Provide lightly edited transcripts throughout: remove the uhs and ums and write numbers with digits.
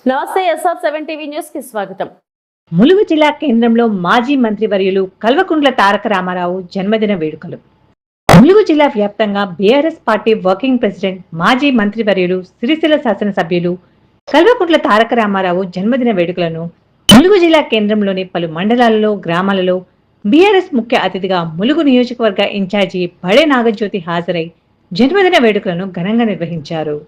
నమస్తే SF7 TV news కి స్వాగతం. ములుగు జిల్లా కేంద్రంలో మాజీ మంత్రివర్యులు కల్వకుంట్ల తారక రామారావు జన్మదిన వేడుకలు. ములుగు జిల్లా వ్యాప్తంగా బీఆర్ఎస్ పార్టీ వర్కింగ్ ప్రెసిడెంట్ మాజీ మంత్రివర్యులు సిరిసిల్ల శాసనసభ్యులు కల్వకుంట్ల తారక రామారావు జన్మదిన వేడుకలను ములుగు జిల్లా కేంద్రంలోని పలు మండలాలలో గ్రామాలలో బీఆర్ఎస్ ముఖ్య అతిథిగా ములుగు నియోజకవర్గ ఇన్ఛార్జి బడే నాగజ్యోతి హాజరై జన్మదిన వేడుకలను ఘనంగా నిర్వహించారు.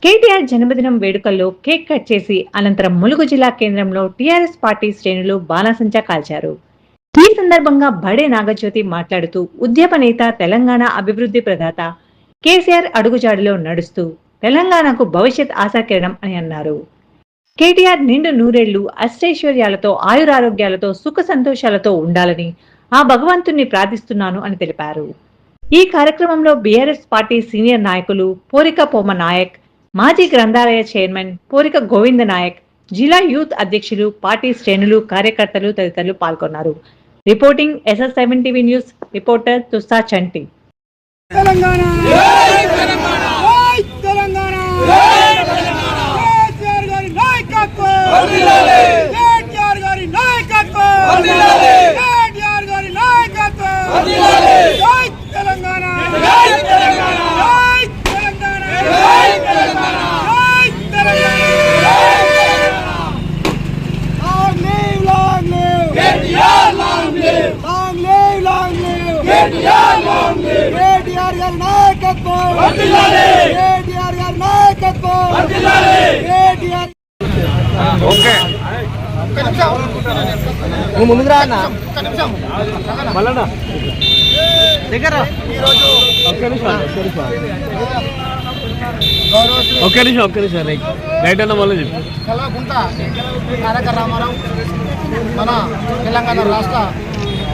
కేటీఆర్ జన్మదినం వేడుకల్లో కేక్ కట్ చేసి అనంతరం ములుగు జిల్లా కేంద్రంలో టీఆర్ఎస్ పార్టీ శ్రేణులు బాణాసంచా కాల్చారు. ఈ సందర్భంగా బడే నాగజ్యోతి మాట్లాడుతూ ఉద్యమ నేత, తెలంగాణ అభివృద్ధి ప్రదాత కేసీఆర్ అడుగుజాడులో నడుస్తూ తెలంగాణకు భవిష్యత్ ఆశాకిరణం అని అన్నారు. కేటీఆర్ నిండు నూరేళ్లు అష్టైశ్వర్యాలతో ఆయురారోగ్యాలతో సుఖ సంతోషాలతో ఉండాలని ఆ భగవంతుణ్ణి ప్రార్థిస్తున్నాను అని తెలిపారు. ఈ కార్యక్రమంలో బీఆర్ఎస్ పార్టీ సీనియర్ నాయకులు పోరిక పోమ నాయక్, మాజీ గ్రంథాలయ చైర్మన్ పోరిక గోవింద నాయక్, జిల్లా యూత్ అధ్యక్షులు, పార్టీ శ్రేణులు, కార్యకర్తలు తదితరులు పాల్గొన్నారు. Reporting SF7 TV news reporter Tussa Chanti. ముందుకు రా అన్న, మళ్ళా దగ్గర ఒక్క నిమిషం రైట్ అన్న మళ్ళీ చెప్పి. కల్వకుంట్ల తారక రామారావు మన తెలంగాణ రాష్ట్ర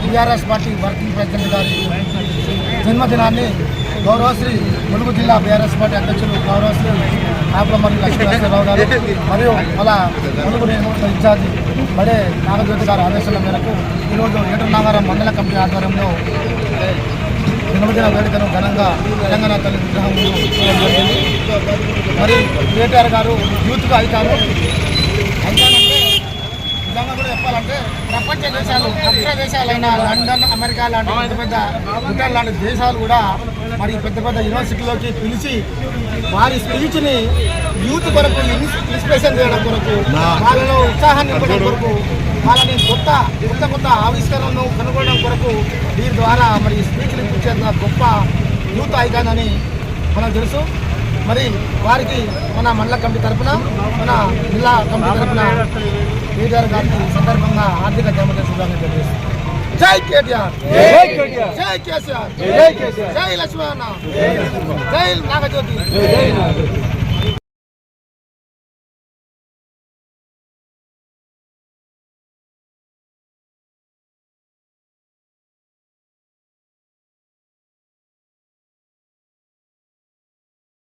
టీఆర్ఎస్ పార్టీ వర్కింగ్ ప్రెసిడెంట్ గారి జన్మదినాన్ని గౌరవశ్రీ ములుగు జిల్లా బీఆర్ఎస్ పార్టీ అధ్యక్షులు గౌరవశ్రీ ఆకులమర్రి లక్ష్మీనరసింహరావు గారు మరియు మన ములుగు ఇన్ఛార్జి బడే నాగజ్యోతి గారి ఆదేశాల మేరకు ఈరోజు ఏటూరు నాగారం మండల కమిటీ ఆధ్వర్యంలో జన్మదిన వేడుకను ఘనంగా తెలంగాణ తల్లి విగ్రహం మరి కేటీఆర్ గారు యూత్గా అవుతారు. అవుతానంటే నిజంగా కూడా చెప్పాలంటే ప్రపంచ దేశాలు, అగ్ర దేశాలైన లండన్, అమెరికా లాంటి పెద్ద పెద్ద బ్రిటన్ లాంటి దేశాలు కూడా మరి పెద్ద పెద్ద యూనివర్సిటీలోకి పిలిచి వారి స్పీచ్ని యూత్ కొరకు ఇన్స్పిరేషన్ చేయడం కొరకు, వాళ్ళలో ఉత్సాహాన్ని నింపడం కొరకు, వాళ్ళని కొత్త ఆవిష్కరణను కనుగొనడం కొరకు దీని ద్వారా మరి స్పీచ్ని ఇచ్చేంత గొప్ప యూత్ ఐకాన్ అని మనకు తెలుసు. మరి వారికి మన మండల కమిటీ తరఫున, మన జిల్లా కమిటీ తరఫున కేటీఆర్ గారికి సందర్భంగా ఆర్థిక జన్మదిన శుభాకాంక్షలు తెలియజేస్తాం. జై కేటీఆర్, జై కేసీఆర్, జై లక్ష్మణ, జై నాగజ్యోతి.